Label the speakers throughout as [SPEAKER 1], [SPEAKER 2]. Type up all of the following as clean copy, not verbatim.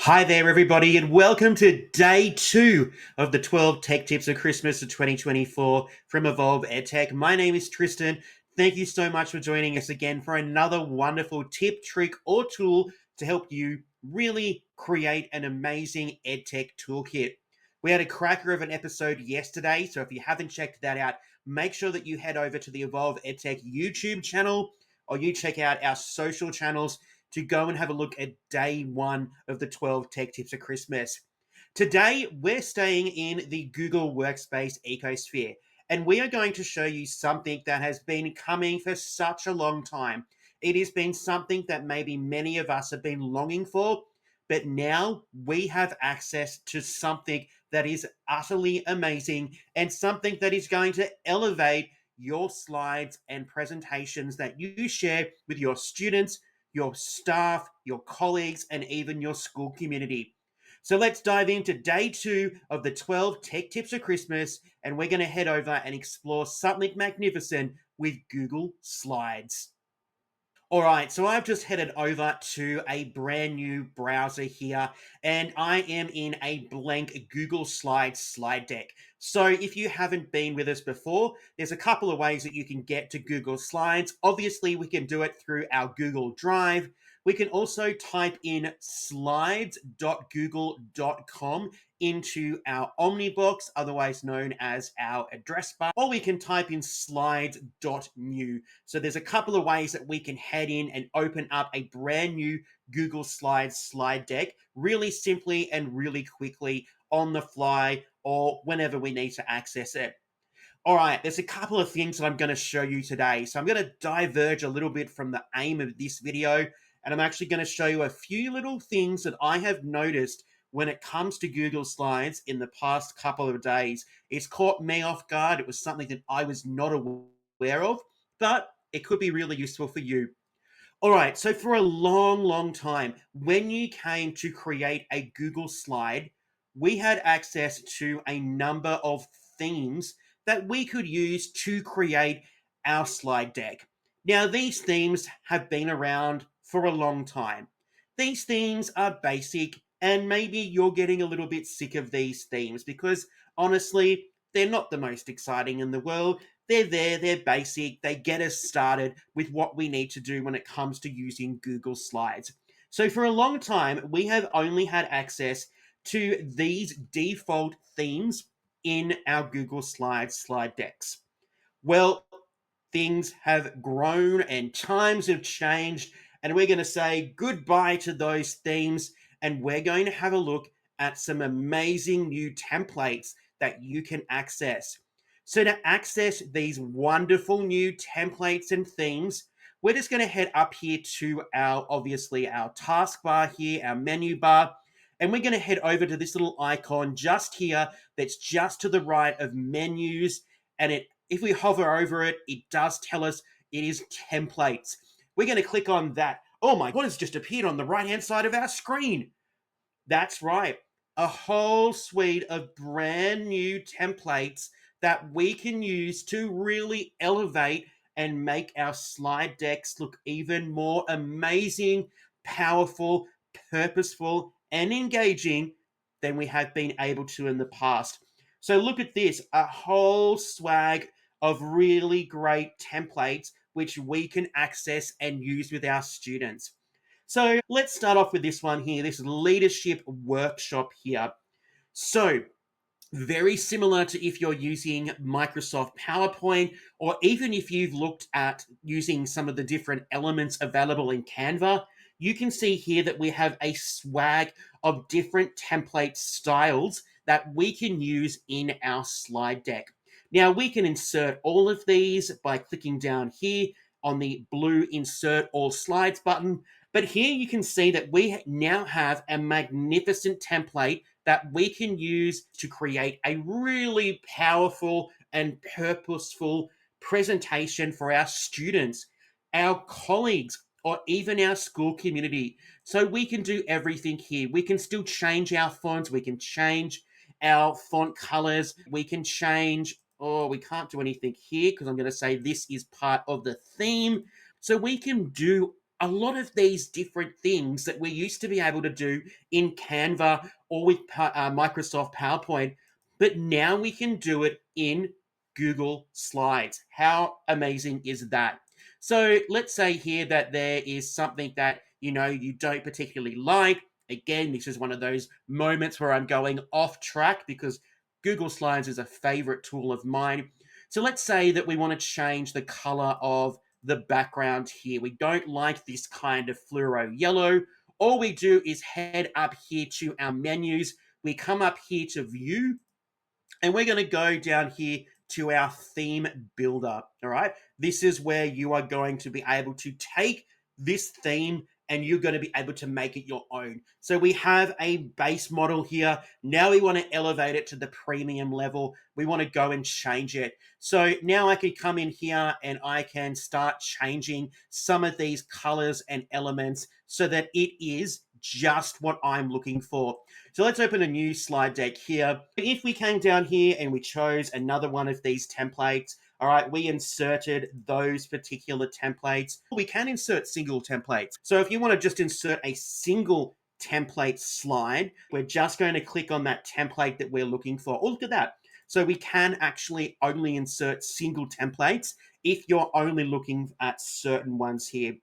[SPEAKER 1] Hi there, everybody, and welcome to day two of the 12 Tech Tips of Christmas of 2024 from Evolve EdTech. My name is Tristan. Thank you so much for joining us again for another wonderful tip, trick, or tool to help you really create an amazing EdTech toolkit. We had a cracker of an episode yesterday, so if you haven't checked that out, make sure that you head over to the Evolve EdTech YouTube channel or you check out our social channels to go and have a look at day one of the 12 Tech Tips of Christmas. Today, we're staying in the Google Workspace ecosphere, and we are going to show you something that has been coming for such a long time. It has been something that maybe many of us have been longing for, but now we have access to something that is utterly amazing and something that is going to elevate your slides and presentations that you share with your students, your staff, your colleagues, and even your school community. So let's dive into day two of the 12 Tech Tips of Christmas, and we're going to head over and explore something magnificent with Google Slides. All right, so I've just headed over to a brand new browser here, and I am in a blank Google Slides slide deck. So if you haven't been with us before, there's a couple of ways that you can get to Google Slides. Obviously, we can do it through our Google Drive. We can also type in slides.google.com into our Omnibox, otherwise known as our address bar, or we can type in slides.new. So there's a couple of ways that we can head in and open up a brand new Google Slides slide deck really simply and really quickly on the fly or whenever we need to access it. All right, there's a couple of things that I'm going to show you today. So I'm going to diverge a little bit from the aim of this video, and I'm actually going to show you a few little things that I have noticed when it comes to Google Slides in the past couple of days. It's caught me off guard. It was something that I was not aware of, but it could be really useful for you. All right, so for a long, long time, when you came to create a Google slide, we had access to a number of themes that we could use to create our slide deck. Now, these themes have been around for a long time. These themes are basic, and maybe you're getting a little bit sick of these themes because honestly, they're not the most exciting in the world. They're there, they're basic, they get us started with what we need to do when it comes to using Google Slides. So, for a long time, we have only had access to these default themes in our Google Slides slide decks. Well, things have grown and times have changed, and we're going to say goodbye to those themes, and we're going to have a look at some amazing new templates that you can access. So to access these wonderful new templates and themes, we're just going to head up here to obviously our taskbar here, our menu bar, and we're going to head over to this little icon just here that's just to the right of menus, and if we hover over it, it does tell us it is templates. We're going to click on that. Oh my God, it's just appeared on the right-hand side of our screen. That's right. A whole suite of brand new templates that we can use to really elevate and make our slide decks look even more amazing, powerful, purposeful, and engaging than we have been able to in the past. So look at this, a whole swag of really great templates which we can access and use with our students. So let's start off with this one here, this leadership workshop here. So very similar to if you're using Microsoft PowerPoint, or even if you've looked at using some of the different elements available in Canva, you can see here that we have a swag of different template styles that we can use in our slide deck. Now, we can insert all of these by clicking down here on the blue Insert All Slides button. But here you can see that we now have a magnificent template that we can use to create a really powerful and purposeful presentation for our students, our colleagues, or even our school community. So we can do everything here. We can still change our fonts. We can change our font colors. We can change, oh, we can't do anything here because I'm going to say this is part of the theme. So we can do a lot of these different things that we used to be able to do in Canva or with Microsoft PowerPoint, but now we can do it in Google Slides. How amazing is that? So let's say here that there is something that you don't particularly like. Again, this is one of those moments where I'm going off track because Google Slides is a favorite tool of mine. So let's say that we want to change the color of the background here. We don't like this kind of fluoro yellow. All we do is head up here to our menus. We come up here to view, and we're going to go down here to our theme builder. All right. This is where you are going to be able to take this theme and you're going to be able to make it your own. So we have a base model here. Now we want to elevate it to the premium level. We want to go and change it. So now I can come in here and I can start changing some of these colors and elements so that it is just what I'm looking for. So let's open a new slide deck here. If we came down here and we chose another one of these templates, all right, we inserted those particular templates. We can insert single templates. So if you want to just insert a single template slide, we're just going to click on that template that we're looking for. Oh, look at that. So we can actually only insert single templates if you're only looking at certain ones here.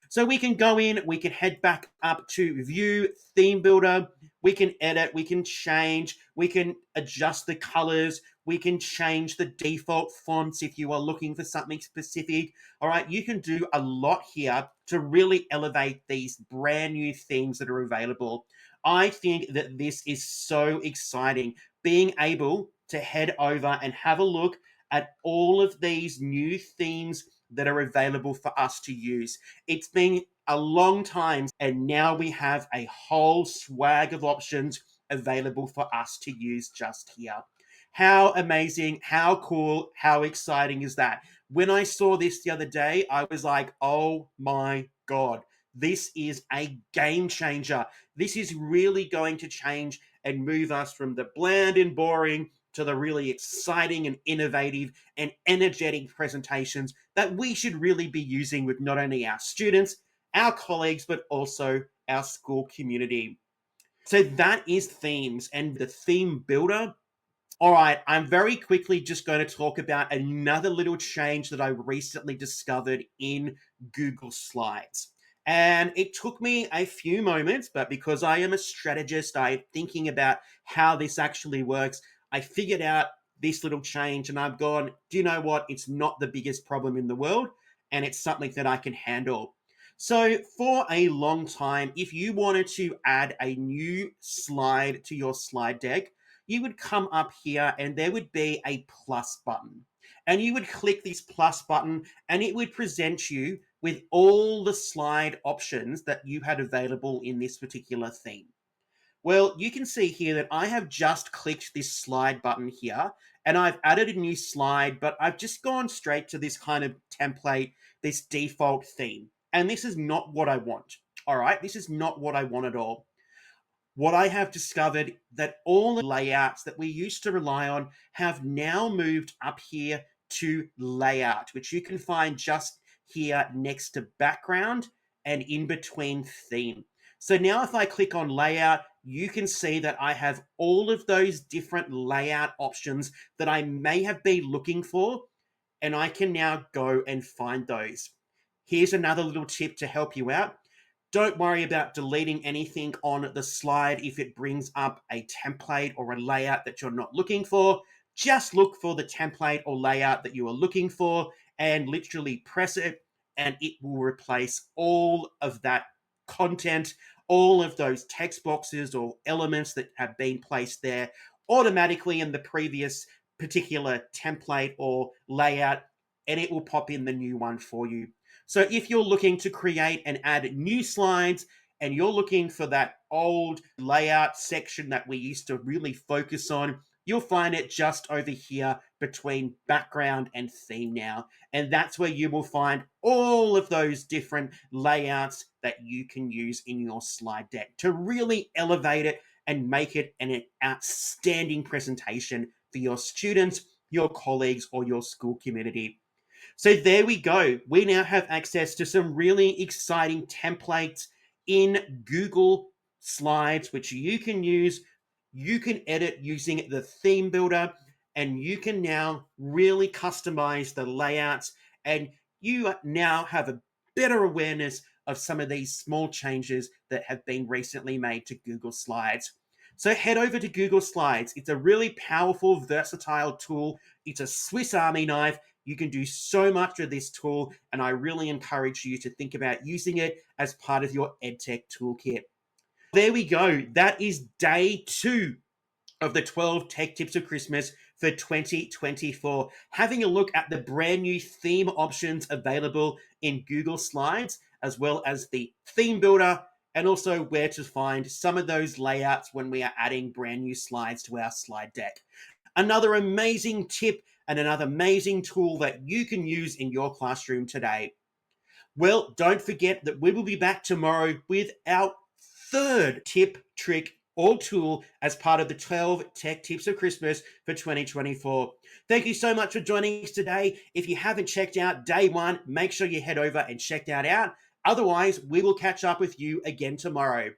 [SPEAKER 1] So we can go in, we can head back up to view, theme builder, we can edit, we can change, we can adjust the colors, we can change the default fonts if you are looking for something specific. All right, you can do a lot here to really elevate these brand new themes that are available. I think that this is so exciting, being able to head over and have a look at all of these new themes that are available for us to use. It's been a long time, and now we have a whole swag of options available for us to use just here. How amazing, how cool, how exciting is that? When I saw this the other day, I was like, oh my God, this is a game changer. This is really going to change and move us from the bland and boring to the really exciting and innovative and energetic presentations that we should really be using with not only our students, our colleagues, but also our school community. So that is themes and the theme builder. All right, I'm very quickly just going to talk about another little change that I recently discovered in Google Slides. And it took me a few moments, but because I am a strategist, I'm thinking about how this actually works. I figured out this little change and I've gone, do you know what? It's not the biggest problem in the world and it's something that I can handle. So, for a long time, if you wanted to add a new slide to your slide deck, you would come up here and there would be a plus button. And you would click this plus button and it would present you with all the slide options that you had available in this particular theme. Well, you can see here that I have just clicked this slide button here and I've added a new slide, but I've just gone straight to this kind of template, this default theme. And this is not what I want. All right, this is not what I want at all. What I have discovered that all the layouts that we used to rely on have now moved up here to layout, which you can find just here next to background and in between theme. So now if I click on layout, you can see that I have all of those different layout options that I may have been looking for, and I can now go and find those. Here's another little tip to help you out. Don't worry about deleting anything on the slide if it brings up a template or a layout that you're not looking for. Just look for the template or layout that you are looking for and literally press it, and it will replace all of that content, all of those text boxes or elements that have been placed there automatically in the previous particular template or layout, and it will pop in the new one for you. So if you're looking to create and add new slides and you're looking for that old layout section that we used to really focus on, you'll find it just over here between background and theme now. And that's where you will find all of those different layouts that you can use in your slide deck to really elevate it and make it an outstanding presentation for your students, your colleagues, or your school community. So there we go. We now have access to some really exciting templates in Google Slides, which you can use. You can edit using the theme builder, and you can now really customize the layouts. And you now have a better awareness of some of these small changes that have been recently made to Google Slides. So head over to Google Slides. It's a really powerful, versatile tool. It's a Swiss Army knife. You can do so much with this tool, and I really encourage you to think about using it as part of your EdTech toolkit. There we go. That is day 2 of the 12 tech tips of Christmas for 2024. Having a look at the brand new theme options available in Google Slides, as well as the theme builder, and also where to find some of those layouts when we are adding brand new slides to our slide deck. Another amazing tip and another amazing tool that you can use in your classroom today. Well, don't forget that we will be back tomorrow with our third tip, trick, or tool as part of the 12 Tech Tips of Christmas for 2024. Thank you so much for joining us today. If you haven't checked out day 1, make sure you head over and check that out. Otherwise, we will catch up with you again tomorrow.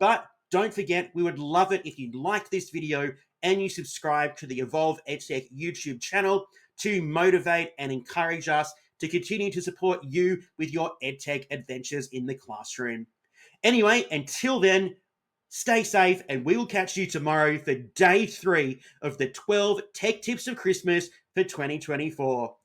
[SPEAKER 1] But don't forget, we would love it if you like this video and you subscribe to the Evolve EdTech YouTube channel to motivate and encourage us to continue to support you with your EdTech adventures in the classroom. Anyway, until then, stay safe, and we will catch you tomorrow for day 3 of the 12 Tech Tips of Christmas for 2024.